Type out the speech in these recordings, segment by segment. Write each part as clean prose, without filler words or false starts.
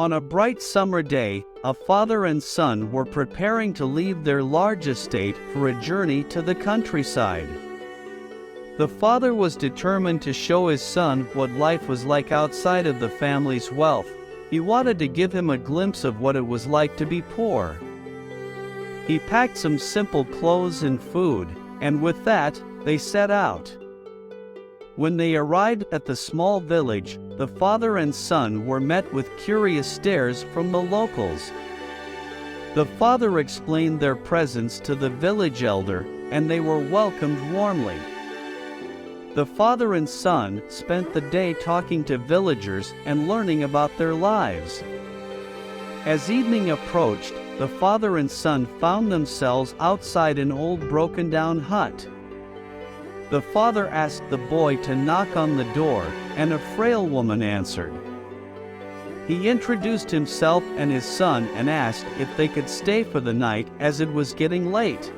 On a bright summer day, a father and son were preparing to leave their large estate for a journey to the countryside. The father was determined to show his son what life was like outside of the family's wealth. He wanted to give him a glimpse of what it was like to be poor. He packed some simple clothes and food, and with that, they set out. When they arrived at the small village, the father and son were met with curious stares from the locals. The father explained their presence to the village elder, and they were welcomed warmly. The father and son spent the day talking to villagers and learning about their lives. As evening approached, the father and son found themselves outside an old broken-down hut. The father asked the boy to knock on the door, and a frail woman answered. He introduced himself and his son and asked if they could stay for the night as it was getting late.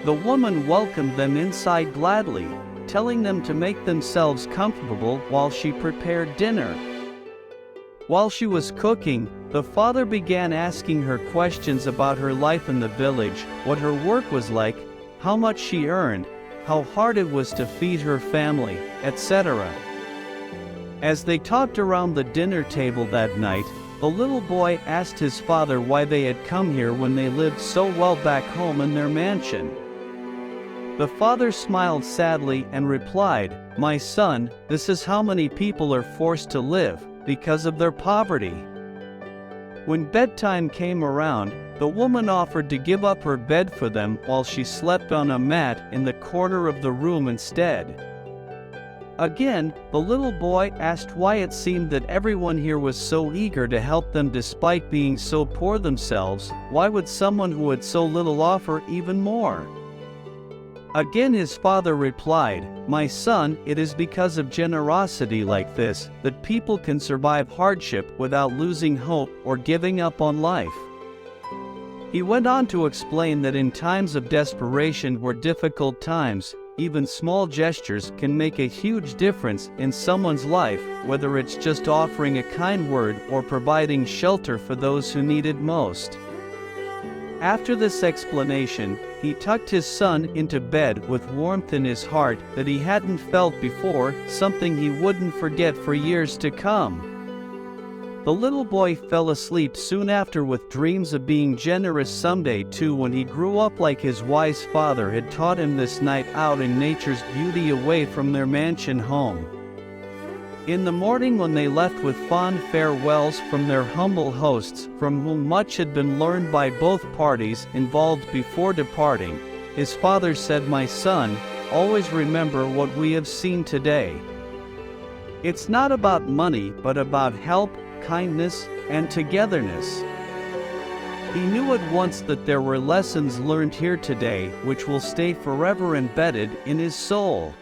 The woman welcomed them inside gladly, telling them to make themselves comfortable while she prepared dinner. While she was cooking, the father began asking her questions about her life in the village, what her work was like, how much she earned, how hard it was to feed her family, etc. As they talked around the dinner table that night, the little boy asked his father why they had come here when they lived so well back home in their mansion. The father smiled sadly and replied, "My son, this is how many people are forced to live, because of their poverty." When bedtime came around, the woman offered to give up her bed for them while she slept on a mat in the corner of the room instead. Again, the little boy asked why it seemed that everyone here was so eager to help them despite being so poor themselves. Why would someone who had so little offer even more? Again his father replied, "My son, it is because of generosity like this that people can survive hardship without losing hope or giving up on life." He went on to explain that in times of desperation or difficult times, even small gestures can make a huge difference in someone's life, whether it's just offering a kind word or providing shelter for those who need it most. After this explanation, he tucked his son into bed with warmth in his heart that he hadn't felt before, something he wouldn't forget for years to come. The little boy fell asleep soon after with dreams of being generous someday too when he grew up, like his wise father had taught him this night out in nature's beauty away from their mansion home. In the morning when they left with fond farewells from their humble hosts, from whom much had been learned by both parties involved before departing, his father said, "My son, always remember what we have seen today. It's not about money but about help, kindness, and togetherness." He knew at once that there were lessons learned here today which will stay forever embedded in his soul.